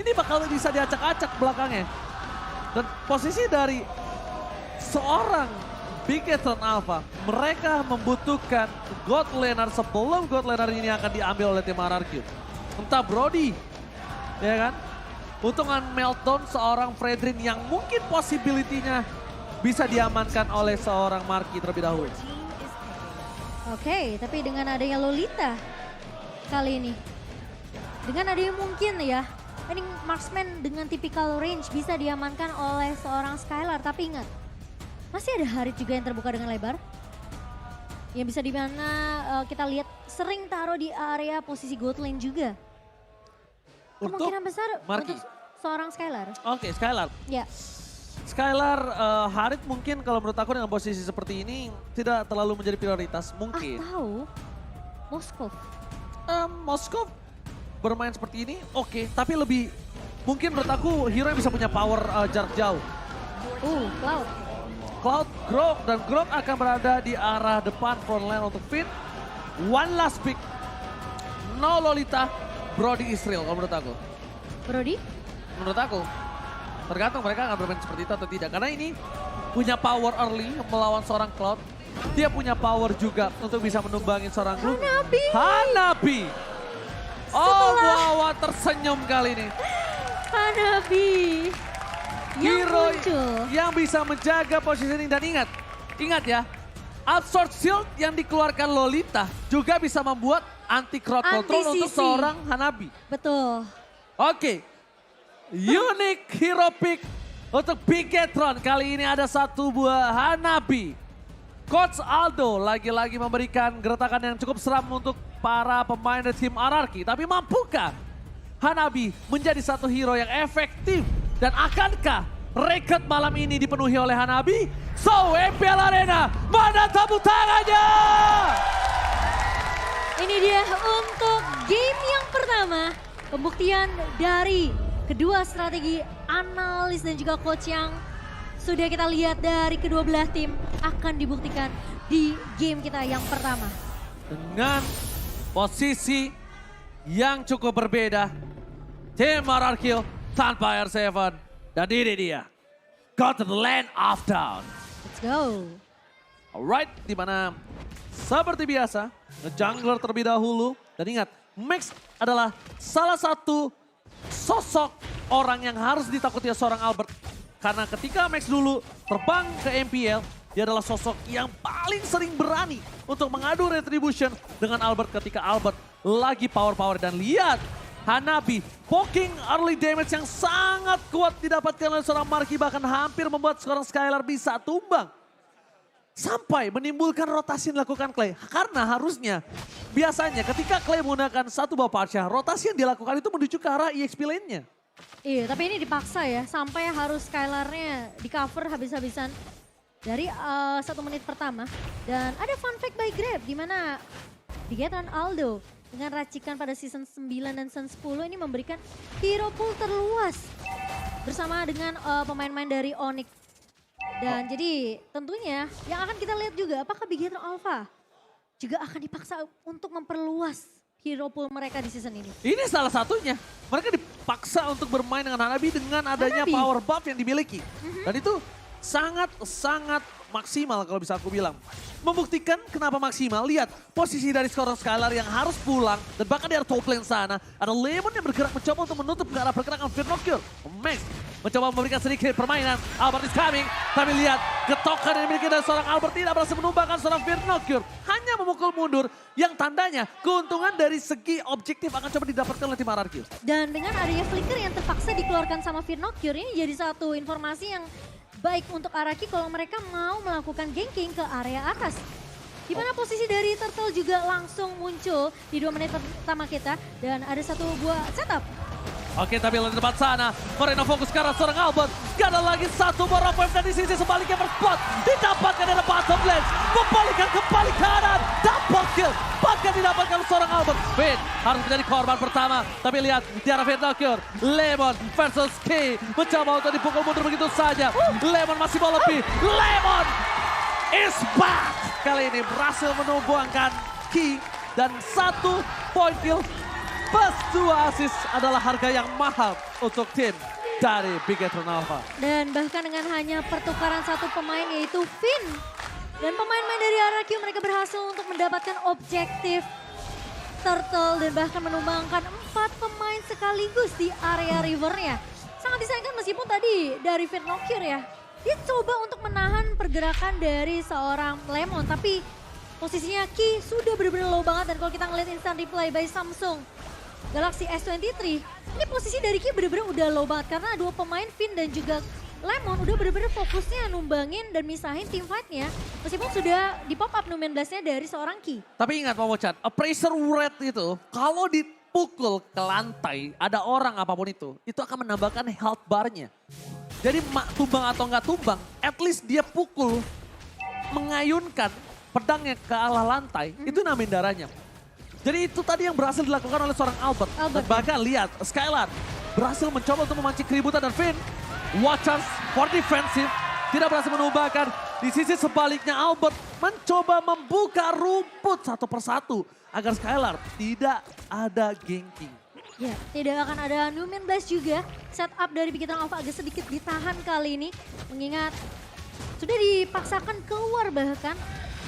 ini bakal bisa diacak-acak belakangnya. Dan posisi dari seorang Bigetron Alpha, mereka membutuhkan God Laner sebelum God Laner ini akan diambil oleh tim RRQ. Entah Brody, ya kan? Untungan meltdown seorang Fredrin yang mungkin possibility-nya bisa diamankan oleh seorang Marky terlebih dahulu. Oke, tapi dengan adanya Lolita kali ini. Dengan adanya mungkin ya, ini marksman dengan tipikal range bisa diamankan oleh seorang Skylar. Tapi ingat, masih ada Harit juga yang terbuka dengan lebar. Yang bisa dimana kita lihat sering taruh di area posisi gold lane juga. Kemungkinan besar Marky. untuk seorang Skylar. Oke, Skylar. Ya. Skylar, Harit mungkin kalau menurut aku dengan posisi seperti ini tidak terlalu menjadi prioritas mungkin. Atau Moskov. Moskov bermain seperti ini oke, tapi lebih mungkin menurut aku hero yang bisa punya power jarak jauh. Cloud. Cloud, Grok, dan Grok akan berada di arah depan front line untuk Finn. One last pick. No Lolita, Brody Israel kalau menurut aku. Brody? Menurut aku, tergantung mereka akan bermain seperti itu atau tidak. Karena ini punya power early melawan seorang Cloud. Dia punya power juga untuk bisa menumbangin seorang Gloom. Hanabi! Oh, Wawa tersenyum kali ini. Hanabi. Yang Hero muncul. yang bisa menjaga positioning dan ingat ya, Absorb Shield yang dikeluarkan Lolita juga bisa membuat anti crowd control untuk Anti-sisi. seorang Hanabi. Betul. Oke, unique hero pick untuk Bigetron. Kali ini ada satu buah Hanabi. Coach Aldo lagi-lagi memberikan gertakan yang cukup seram untuk para pemain dari tim RRQ. Tapi mampukah Hanabi menjadi satu hero yang efektif? Dan akankah record malam ini dipenuhi oleh Hanabi? So, MPL Arena, mana tepuk tangannya? Ini dia untuk game yang pertama. Pembuktian dari kedua strategi analis dan juga coach yang sudah kita lihat dari kedua belah tim akan dibuktikan di game kita yang pertama. Dengan posisi yang cukup berbeda, tim RRQ tanpa R7. Dan ini dia, Go to the Land of Dawn. Let's go. Alright, dimana seperti biasa, jungler terlebih dahulu. Dan ingat, Max adalah salah satu sosok orang yang harus ditakuti seorang Albert. Karena ketika Max dulu terbang ke MPL, dia adalah sosok yang paling sering berani untuk mengadu retribution dengan Albert ketika Albert lagi power-power. Dan lihat, Hanabi poking early damage yang sangat kuat didapatkan oleh seorang Marky, bahkan hampir membuat seorang Skylar bisa tumbang. Sampai menimbulkan rotasi yang dilakukan Clay. Karena harusnya, biasanya ketika Clay menggunakan satu buah Parsha, rotasi yang dilakukan itu menuju ke arah EXP lane-nya. Iya, tapi ini dipaksa ya, sampai harus Skylar-nya di cover habis-habisan dari 1 menit pertama. Dan ada fun fact by Grab, di mana Bigetron Aldo dengan racikan pada season 9 dan season 10 ini memberikan hero pool terluas bersama dengan pemain-pemain dari Onyx. Dan jadi tentunya yang akan kita lihat juga apakah Bigetron Alpha juga akan dipaksa untuk memperluas hero pool mereka di season ini. Ini salah satunya. Mereka dipaksa untuk bermain dengan Hanabi dengan adanya Hanabi. power buff yang dimiliki. Dan itu sangat-sangat maksimal kalau bisa aku bilang. Membuktikan kenapa maksimal, lihat posisi dari seorang Skylar yang harus pulang. Dan bahkan di arah top lane sana, ada Lemon yang bergerak mencoba untuk menutup ke arah pergerakan Firnocure. Max mencoba memberikan sedikit permainan, Albert is coming. Tapi lihat, getokan yang dimiliki dari seorang Albert tidak berhasil menumbangkan seorang Firnocure. Hanya memukul mundur, yang tandanya keuntungan dari segi objektif akan coba didapatkan oleh tim RRQ. Dan dengan adanya flicker yang terpaksa dikeluarkan sama Firnocure ini jadi satu informasi yang baik untuk Araki kalau mereka mau melakukan ganking ke area atas. Di mana posisi dari Turtle juga langsung muncul di 2 menit pertama kita. Dan ada satu buah setup. Oke, tapi di depan sana, Moreno fokus ke arah seorang Albert. Gak ada lagi satu buah wave dan di sisi sebaliknya berspot. Didapatkan dari bottom lane. Membalikan kembali kanan. Double kill. Bahkan didapatkan seorang Albert. Finn harus menjadi korban pertama. Tapi lihat di arah Firnocure. Lemon versus Key. Mencoba untuk dipukul mundur begitu saja. Lemon masih mau lebih. Lemon is back. Kali ini berhasil menumbangkan Key. Dan 1 point kill plus 2 assist adalah harga yang mahal untuk tim dari Bigetron Alpha. Dan bahkan dengan hanya pertukaran satu pemain yaitu Finn. Dan pemain-pemain dari RRQ mereka berhasil untuk mendapatkan objektif Turtle dan bahkan menumbangkan 4 pemain sekaligus di area rivernya. Sangat disayangkan meskipun tadi dari Finnokir ya. Dia coba untuk menahan pergerakan dari seorang Lemon. Tapi posisinya Ki sudah benar-benar low banget. Dan kalau kita ngeliat instant replay by Samsung Galaxy S23. Ini posisi dari Ki benar-benar udah low banget. Karena dua pemain Finn dan juga Lemon udah benar-benar fokusnya numbangin dan misahin team fight-nya. Meskipun sudah di pop up Numen Blast-nya dari seorang Ki. Tapi ingat Momo Chan, appraiser rate itu kalau dipukul ke lantai, ada orang apapun itu akan menambahkan health bar-nya. Jadi tumbang atau nggak tumbang, at least dia pukul, mengayunkan pedangnya ke arah lantai, itu nambahin darahnya. Jadi itu tadi yang berhasil dilakukan oleh seorang Albert. Dan bahkan lihat, Skylar berhasil mencoba untuk memancing keributan dan Finn. Watchers for defensive, tidak berhasil menumbangkan. Di sisi sebaliknya Albert mencoba membuka rumput satu persatu agar Skylar tidak ada ganking. Ya, tidak akan ada Numen Blast juga. Setup dari Bigetron Alpha agak sedikit ditahan kali ini. Mengingat sudah dipaksakan keluar bahkan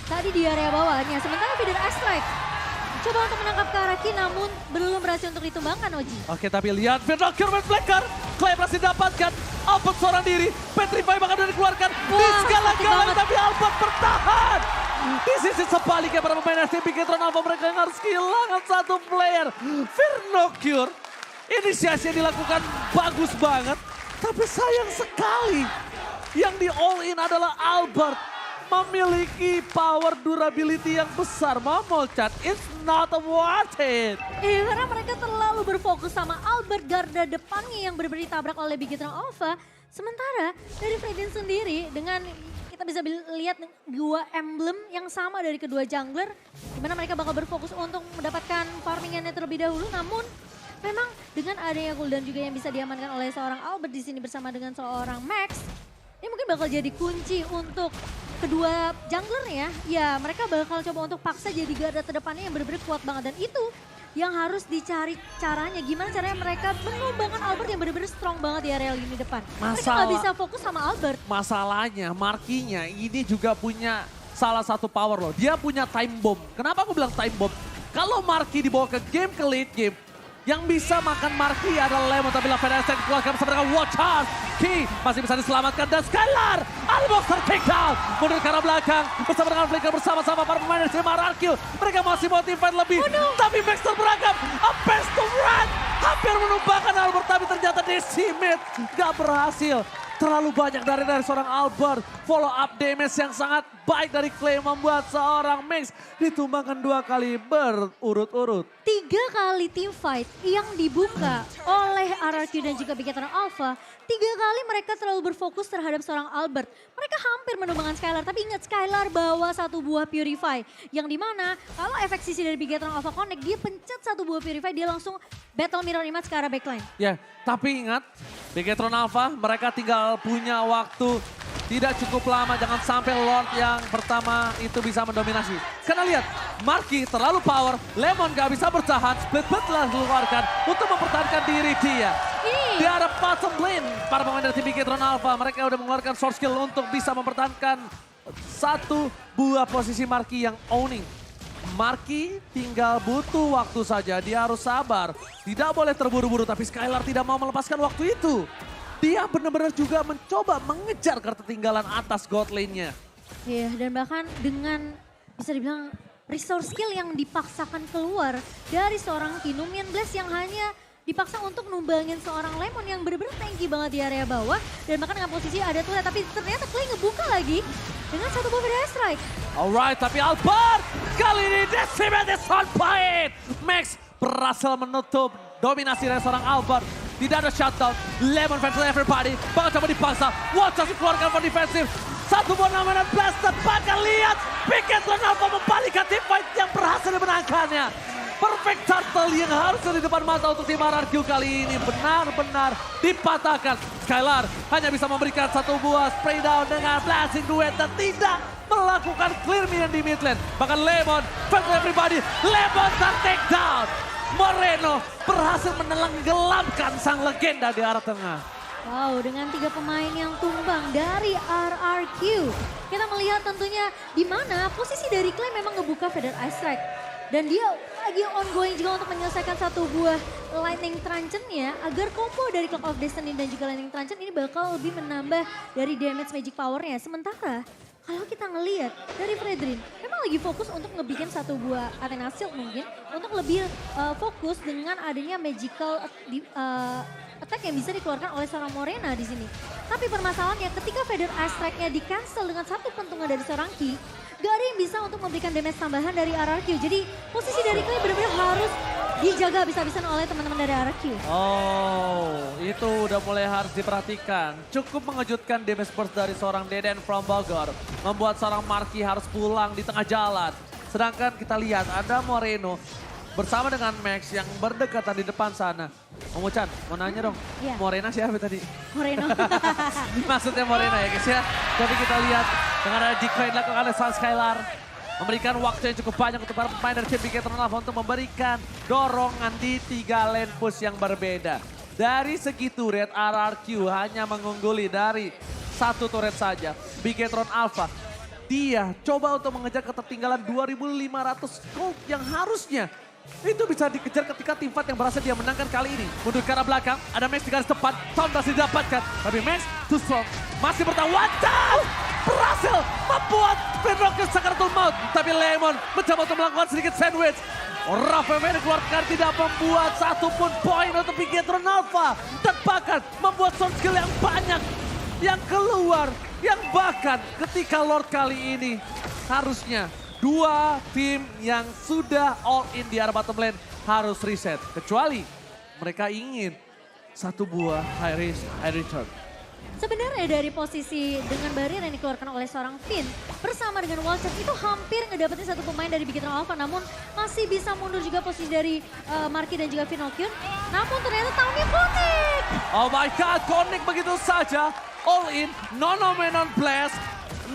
tadi di area bawahnya. Sementara Feeder Airstrike coba untuk menangkap Karaki namun belum berhasil untuk ditumbangkan Oji. Oke, tapi lihat Finnokir main flicker. Clay berhasil dapatkan. Albert seorang diri. Petrify bahkan sudah dikeluarkan. Di segala-galanya tapi Albert bertahan. Di sisi sebaliknya para pemain tim Bigetron Alpha mereka yang harus kehilangan satu player. Finnokir. Inisiasi yang dilakukan bagus banget. Tapi sayang sekali. Yang di all in adalah Albert. Memiliki power durability yang besar. Momo Chan, it's not worth it. Karena mereka terlalu berfokus sama Albert garda depannya yang benar-benar ditabrak oleh Bigetron Alpha. Sementara dari Fredin sendiri dengan kita bisa lihat dua emblem yang sama dari kedua jungler. Dimana mereka bakal berfokus untuk mendapatkan farmingannya terlebih dahulu. Namun memang dengan adanya cooldown juga yang bisa diamankan oleh seorang Albert di sini bersama dengan seorang Max. Ini mungkin bakal jadi kunci untuk kedua junglernya. Ya mereka bakal coba untuk paksa jadi garda terdepannya yang benar-benar kuat banget. Dan itu yang harus dicari caranya. Gimana caranya mereka menumbangkan Albert yang benar-benar strong banget di area lini depan. Mereka gak bisa fokus sama Albert. Masalahnya Markinya ini juga punya salah satu power loh. Dia punya time bomb. Kenapa aku bilang time bomb? Kalau Marki dibawa ke late game. Yang bisa makan Marki adalah Lemon. Tapi Lavender Airstrike dikeluarkan bersama dengan Watchers. Ki masih bisa diselamatkan dan Skylar. Almost take down. Mundur ke arah belakang. Bersama dengan Flicker bersama-sama para pemain dari tim RRQ. Mereka masih mau team fight lebih. Tapi Max terperangkap. A best to run. Hampir menumbangkan Albert tapi ternyata decimate. Gak berhasil. Terlalu banyak dari seorang Albert. Follow up damage yang sangat baik dari Clay membuat seorang Max ditumbangkan 2 kali berurut-urut. 3 kali team fight yang dibuka oleh RRQ dan juga Bigetron Alpha. 3 kali mereka terlalu berfokus terhadap seorang Albert. Mereka hampir menumbangkan Skylar, tapi ingat Skylar bawa satu buah Purify. Yang dimana kalau efek sisi dari Bigetron Alpha Connect, dia pencet satu buah Purify, dia langsung battle mirror image ke arah backline. Ya, tapi ingat Bigetron Alpha mereka tinggal punya waktu tidak cukup lama. Jangan sampai Lord yang pertama itu bisa mendominasi. Karena lihat, Marki terlalu power, Lemon gak bisa bertahan, split telah dikeluarkan untuk mempertahankan diri dia. Di arah bottom lane, para pemain dari tim Bigetron Alpha mereka udah mengeluarkan source skill untuk bisa mempertahankan satu buah posisi Marki yang owning. Marki tinggal butuh waktu saja, dia harus sabar. Tidak boleh terburu-buru, tapi Skylar tidak mau melepaskan waktu itu. Dia benar-benar juga mencoba mengejar ketertinggalan atas god lane-nya. Iya, dan bahkan dengan bisa dibilang resource skill yang dipaksakan keluar dari seorang Numen Blast yang hanya dipaksa untuk numbangin seorang Lemon yang benar-benar tanky banget di area bawah. Dan bahkan dengan posisi ada tuh, tapi ternyata Clay ngebuka lagi dengan satu buah Feeder Airstrike. Alright, tapi Albert kali ini decimate is on point. Max berhasil menutup dominasi dari seorang Albert. Tidak ada shutdown, Lemon fans everybody, bakal coba dipaksa, Watchers dikeluarkan for defensive. Satu buah Numen Blast, bahkan lihat Bigetron Alpha membalikkan team fight yang berhasil dimenangkannya. Perfect turtle yang harusnya di depan mata untuk tim RRQ kali ini benar-benar dipatahkan. Skylar hanya bisa memberikan satu buah spray down dengan blasting duet dan tidak melakukan clear minion di mid lane. Bahkan Lemon, fans everybody, Lemon take down. Moreno berhasil menenggelamkan sang legenda di arah tengah. Wow, dengan 3 pemain yang tumbang dari RRQ. Kita melihat tentunya di mana posisi dari Clay memang ngebuka Feather Ice Strike. Dan dia lagi ongoing juga untuk menyelesaikan satu buah Lightning Truncheon-nya agar combo dari Clock of Destiny dan juga Lightning Truncheon ini bakal lebih menambah dari damage magic power-nya. Sementara kalau kita ngelihat dari Fredrin memang lagi fokus untuk ngebikin satu buah Athena Shield mungkin untuk lebih fokus dengan adanya magical attack yang bisa dikeluarkan oleh seorang Morena di sini. Tapi permasalahannya ketika Feather Ice Strike-nya di-cancel dengan satu pentungan dari seorang Ki, gak ada yang bisa untuk memberikan damage tambahan dari RRQ. Jadi posisi dari Clay benar-benar harus dijaga habis-habisan oleh teman-teman dari RRQ. Oh, itu udah mulai harus diperhatikan. Cukup mengejutkan damage burst dari seorang Deden from Bogor. Membuat seorang Marky harus pulang di tengah jalan. Sedangkan kita lihat ada Moreno bersama dengan Max yang berdekatan di depan sana. Om Chan, mau nanya dong, Iya. Morena siapa tadi? Moreno. Maksudnya Morena ya guys ya. Tapi kita lihat dengan ada declare dilakukan oleh Sun Skylar. Memberikan waktu yang cukup banyak untuk para pemain dari tim Big Eternal Alpha untuk memberikan dorongan di 3 lane push yang berbeda. Dari segi turret, RRQ hanya mengungguli dari 1 turret saja. Big Eternal Alpha, dia coba untuk mengejar ketertinggalan 2.500 gold yang harusnya itu bisa dikejar ketika tim fight yang berhasil dia menangkan kali ini. Mundur ke arah belakang, ada Max di garis depan, Sound berhasil didapatkan. Tapi Max too strong, masih bertahan. Wadaw! Berhasil membuat Pinrocket Sakaratul Maut. Tapi Lemon mencoba untuk melakukan sedikit sandwich. Rafael dikeluarkan, tidak membuat satupun poin untuk Big Eternal Alpha. Dan bahkan membuat sound skill yang banyak yang keluar. Yang bahkan ketika Lord kali ini harusnya 2 tim yang sudah all in di arah bottom lane harus reset. Kecuali mereka ingin 1 buah high risk, high return. Sebenarnya dari posisi dengan barrier yang dikeluarkan oleh seorang Finn bersama dengan Wallcheck itu hampir ngedapetin 1 pemain dari Big Eternal Alpha, namun masih bisa mundur juga posisi dari Marky dan juga Finokyun. Namun ternyata tahunnya Konik. Oh my god, Konik begitu saja all in, non-nominal blast,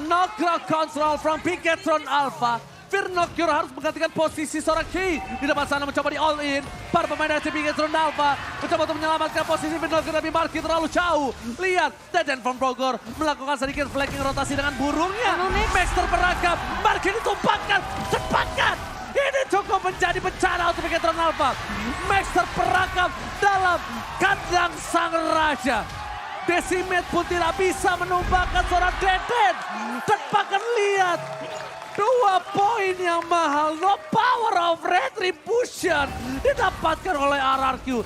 no crowd control from Big Eternal Alpha. Finokyun harus menggantikan posisi seorang Ki. Di depan sana mencoba di all in. Para pemain dari Big Eternal Alpha mencoba untuk menyelamatkan posisi Finokyun, tapi Marky terlalu jauh. Lihat, Deden from Bogor melakukan sedikit flanking rotasi dengan burungnya. Max terperangkap, Marky ditumpahkan, cepatkan. Ini cukup menjadi bencana untuk Big Eternal Alpha. Max terperangkap dalam kandang sang raja. Decimate pun tidak bisa menumbangkan seorang Deden. Dan bahkan lihat, 2 poin yang mahal, no power of retribution didapatkan oleh RRQ.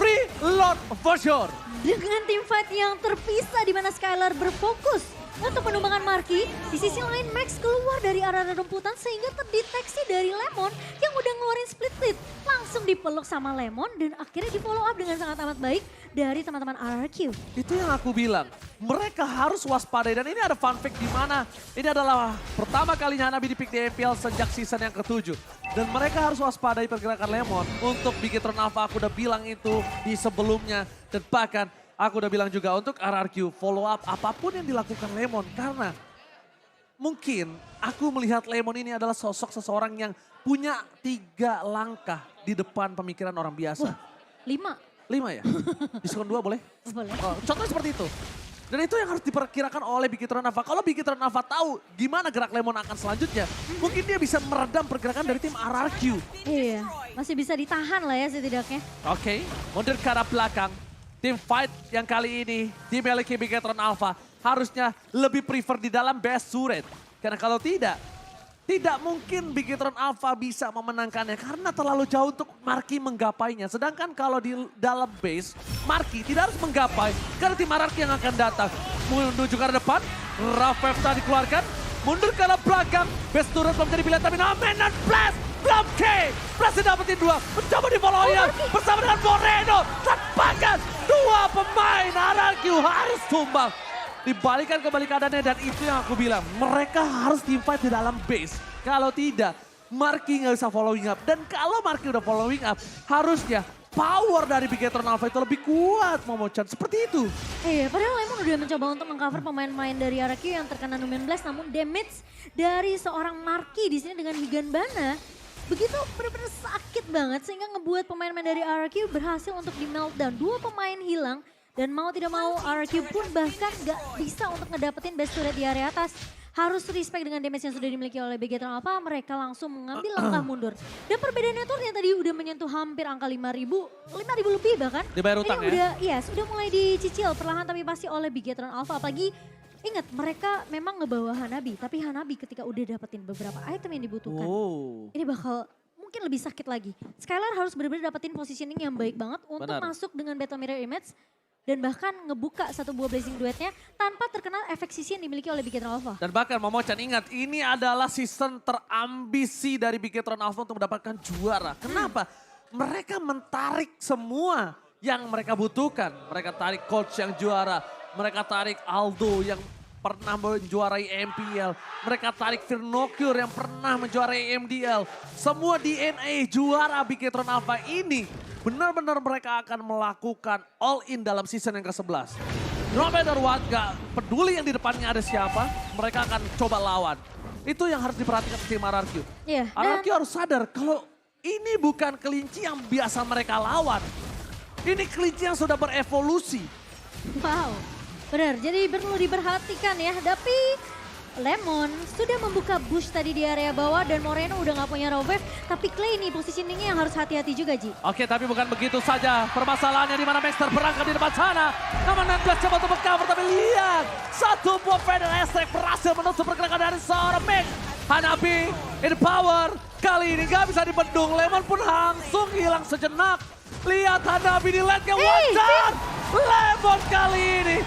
Free Lord for sure. Dengan tim fight yang terpisah di mana Skylar berfokus untuk penumbangan Marky, di sisi lain Max keluar dari area rumputan sehingga terdeteksi dari Lemon yang udah ngeluarin split. Langsung dipeluk sama Lemon dan akhirnya di follow up dengan sangat amat baik dari teman-teman RRQ. Itu yang aku bilang, mereka harus waspadai dan ini ada fun fact di mana ini adalah pertama kalinya Hanabi di pick di MPL sejak season yang ke-7. Dan mereka harus waspadai pergerakan Lemon untuk Big Eternal Alpha, aku udah bilang itu di sebelumnya. Dan bahkan aku udah bilang juga untuk RRQ follow up apapun yang dilakukan Lemon. Karena mungkin aku melihat Lemon ini adalah sosok seseorang yang punya 3 langkah di depan pemikiran orang biasa. 5. 5 ya? Diskon 2 boleh? Boleh. Oh, contohnya seperti itu. Dan itu yang harus diperkirakan oleh Big Eternal Alpha. Kalau Big Eternal Alpha tahu gimana gerak Lemon akan selanjutnya, mungkin dia bisa meredam pergerakan dari tim RRQ. Iya, masih bisa ditahan lah ya setidaknya. Oke, mundur ke arah belakang. Tim fight yang kali ini dimiliki Big Eternal Alpha harusnya lebih prefer di dalam best turret. Karena kalau tidak mungkin Big Eternal Alpha bisa memenangkannya karena terlalu jauh untuk Marky menggapainya. Sedangkan kalau di dalam base, Marky tidak harus menggapai karena tim RRQ yang akan datang. Menuju ke arah depan, Rafefta dikeluarkan, mundur ke arah belakang, base turret belum jadi pilihan tapi Nomenan Blast, belum K, berhasil dapetin 2, mencoba di follow up bersama dengan Moreno. Dan bahkan 2 pemain RRQ harus tumbang. Dibalikan kembali keadaannya dan itu yang aku bilang. Mereka harus team fight di dalam base. Kalau tidak, Marky nggak bisa following up. Dan kalau Marky udah following up, harusnya power dari Big Eternal Alpha itu lebih kuat, Momo-chan. Seperti itu. Iya, padahal Lemon udah mencoba untuk mengcover pemain-pemain dari RRQ yang terkena Numen Blast. Namun damage dari seorang Marky di sini dengan Higanbana begitu benar-benar sakit banget sehingga ngebuat pemain-pemain dari RRQ berhasil untuk di meltdown. 2 pemain hilang dan mau tidak mau RRQ pun bahkan gak bisa untuk ngedapetin best turret di area atas. Harus respect dengan damage yang sudah dimiliki oleh Bigetron Alpha, mereka langsung mengambil langkah mundur. Dan perbedaan network yang tadi udah menyentuh hampir angka 5.000 lebih bahkan. Dibayar utang ya? Sudah mulai dicicil perlahan tapi pasti oleh Bigetron Alpha. Apalagi ingat mereka memang ngebawa Hanabi, tapi Hanabi ketika udah dapetin beberapa item yang dibutuhkan, ini bakal mungkin lebih sakit lagi. Skylar harus benar-benar dapetin positioning yang baik banget untuk masuk dengan Battle Mirror Image. Dan bahkan ngebuka satu buah Blazing Duetnya tanpa terkena efek sisi yang dimiliki oleh Bigetron Alpha. Dan bahkan Momochan ingat, ini adalah season terambisi dari Bigetron Alpha untuk mendapatkan juara. Kenapa? Mereka mentarik semua yang mereka butuhkan. Mereka tarik coach yang juara, mereka tarik Aldo yang pernah menjuarai MPL. Mereka tarik Firnocure yang pernah menjuarai MDL. Semua DNA juara Bigetron Alpha ini benar-benar mereka akan melakukan all in dalam season yang ke-11. No matter what, gak peduli yang di depannya ada siapa, mereka akan coba lawan. Itu yang harus diperhatikan tim RRQ. RRQ harus sadar kalau ini bukan kelinci yang biasa mereka lawan. Ini kelinci yang sudah berevolusi. Wow, benar. Jadi perlu diperhatikan ya. Tapi Lemon sudah membuka bush tadi di area bawah dan Moreno udah gak punya raw wave. Tapi Clay ini positioningnya yang harus hati-hati juga, Ji. Oke, tapi bukan begitu saja. Permasalahannya di mana Max terperangkap di depan sana. Nama 16 coba untuk cover, tapi lihat. Satu buah Feather Astrek berhasil menutup pergerakan dari seorang Max. Hanabi in power. Kali ini gak bisa dibendung. Lemon pun langsung hilang sejenak. Lihat Hanabi di lane-nya, wajar. Lemon kali ini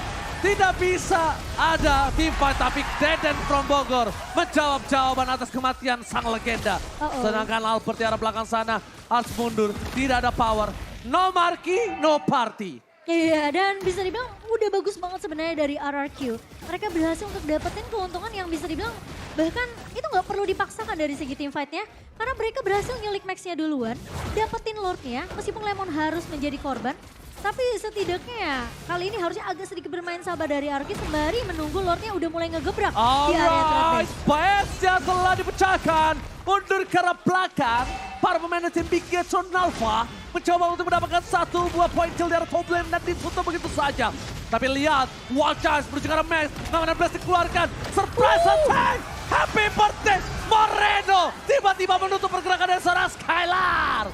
tidak bisa ada team fight, tapi Deden from Bogor menjawab jawaban atas kematian sang legenda. Sedangkan Albert di arah belakang sana harus mundur, tidak ada power. No marquee, no party. Iya, dan bisa dibilang udah bagus banget sebenarnya dari RRQ. Mereka berhasil untuk dapetin keuntungan yang bisa dibilang bahkan itu nggak perlu dipaksakan dari segi team fight-nya. Karena mereka berhasil nyulik Max-nya duluan, dapetin Lord-nya meskipun Lemon harus menjadi korban. Tapi setidaknya ya, kali ini harusnya agak sedikit bermain sabar dari RRQ sembari menunggu Lord-nya udah mulai ngegebrak di area turret. Base-nya telah dipecahkan, mundur ke arah belakang. Para pemain tim Bigetron Alpha mencoba untuk mendapatkan satu buah poin kill dari top lane dan ditutup begitu saja. Tapi lihat, Wild Chance menuju ke arah Max, namanya Blast dikeluarkan. Surprise attack, happy birthday Moreno. Tiba-tiba menutup pergerakan dari seorang Skylar.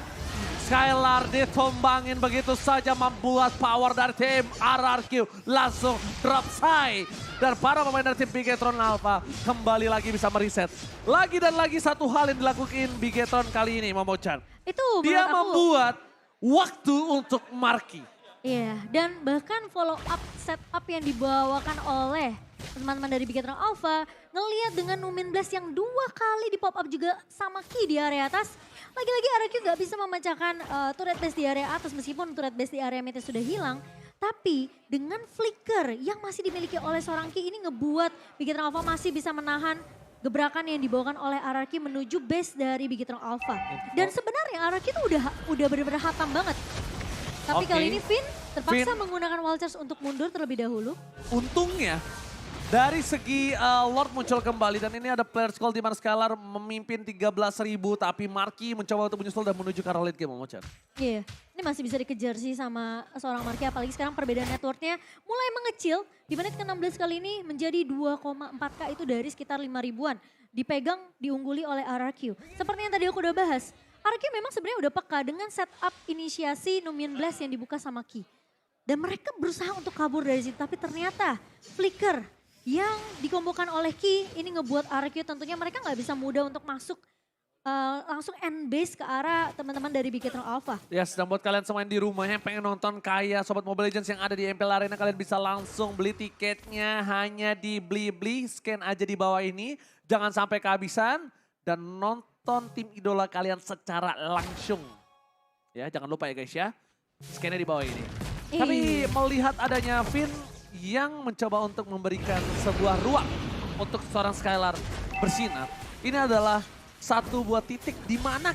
Skylar ditumbangin begitu saja membuat power dari tim RRQ langsung drop side. Dan para pemain dari tim Bigetron Alpha kembali lagi bisa mereset. Lagi dan lagi satu hal yang dilakukan Bigetron kali ini, Momochan. Itu dia membuat waktu untuk marquee. Iya, dan bahkan follow up setup yang dibawakan oleh teman-teman dari Bigetron Alpha ngelihat dengan Numin Blast yang 2 kali di pop up juga sama Ki di area atas. Lagi-lagi RRQ gak bisa memecahkan turret base di area atas meskipun turret base di area mid sudah hilang. Tapi dengan flicker yang masih dimiliki oleh seorang Ki ini ngebuat Bigetron Alpha masih bisa menahan gebrakan yang dibawakan oleh RRQ menuju base dari Bigetron Alpha. Dan sebenarnya RRQ itu udah benar-benar hatam banget. Tapi kali ini Finn terpaksa menggunakan Wild Charge untuk mundur terlebih dahulu. Untungnya dari segi Lord muncul kembali dan ini ada player call di mana Skylar memimpin 13.000 tapi Marky mencoba untuk menyusul dan menuju ke arah late game, Momochan. Iya, ini masih bisa dikejar sih sama seorang Marky apalagi sekarang perbedaan networknya mulai mengecil. Di menit ke-16 kali ini menjadi 2,4k itu dari sekitar 5 ribuan. Dipegang, diungguli oleh RRQ. Seperti yang tadi aku udah bahas, RRQ memang sebenarnya udah peka dengan setup inisiasi Numian Blast yang dibuka sama Ki. Dan mereka berusaha untuk kabur dari situ tapi ternyata flicker yang dikombokan oleh Ki ini ngebuat RRQ tentunya mereka nggak bisa mudah untuk masuk langsung end base ke arah teman-teman dari Bigetron Alpha. Yes, dan buat kalian semua yang di rumah yang pengen nonton kayak Sobat Mobile Legends yang ada di MPL Arena, kalian bisa langsung beli tiketnya hanya di Blibli, scan aja di bawah ini. Jangan sampai kehabisan dan nonton tim idola kalian secara langsung. Ya, jangan lupa ya guys ya, scan-nya di bawah ini. Tapi melihat adanya Finn yang mencoba untuk memberikan sebuah ruang untuk seorang Skylar bersinar. Ini adalah satu buah titik di mana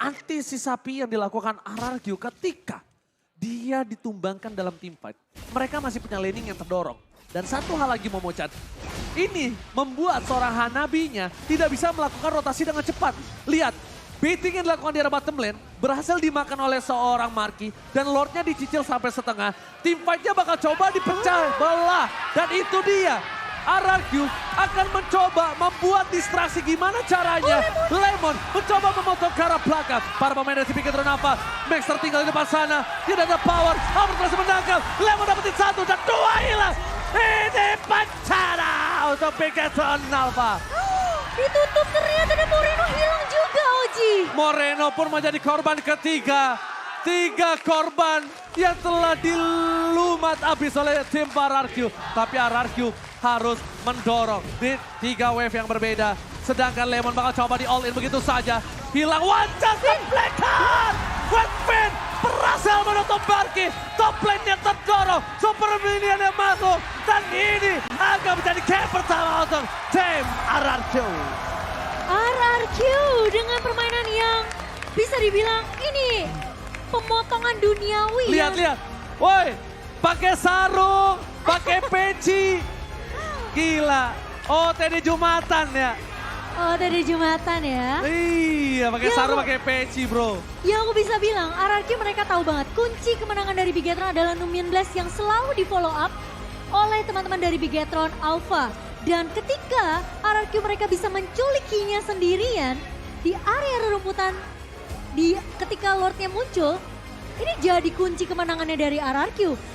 antisipasi yang dilakukan RRQ ketika dia ditumbangkan dalam team fight. Mereka masih punya laning yang terdorong. Dan satu hal lagi Momochan, ini membuat seorang Hanabinya tidak bisa melakukan rotasi dengan cepat. Lihat, Baiting yang dilakukan di arah bottom lane berhasil dimakan oleh seorang Marky dan Lordnya dicicil sampai setengah. Team fight-nya bakal coba dipecah belah dan itu dia. RRQ akan mencoba membuat distraksi gimana caranya. Lemon mencoba memotong ke arah belakang. Para pemain dari Bigetron apa? Max tertinggal di depan sana. Tidak ada power. Amber terus menangkap. Lemon dapetin 1 dan 2 hilang. Ini bencana untuk Bigetron Alpha. Ditutup ternyata dan Moreno hilang juga Oji. Moreno pun menjadi korban ketiga. 3 korban yang telah dilumat habis oleh tim RRQ. Tapi RRQ harus mendorong di 3 wave yang berbeda. Sedangkan Lemon bakal coba di all in begitu saja. Hilang one chance dan Blackheart. Webfin berhasil menutup Marky. Top lane-nya terdorong. Super Minion yang masuk. Dan ini akan menjadi game pertama untuk tim RRQ. RRQ dengan permainan yang bisa dibilang ini pemotongan duniawi. Lihat. Woi, pakai sarung, pakai peci. Gila. Oh, tadi Jumatan ya. Oh, dari Jumatan ya. Iya, pakai Ya, sarung, Bu. pakai peci, bro. Yang aku bisa bilang, RRQ mereka tahu banget kunci kemenangan dari Bigetron adalah Numian Blast yang selalu di follow up oleh teman-teman dari Bigetron Alpha. Dan ketika RRQ mereka bisa menculikinya sendirian di area rerumputan ketika Lordnya muncul, ini jadi kunci kemenangannya dari RRQ.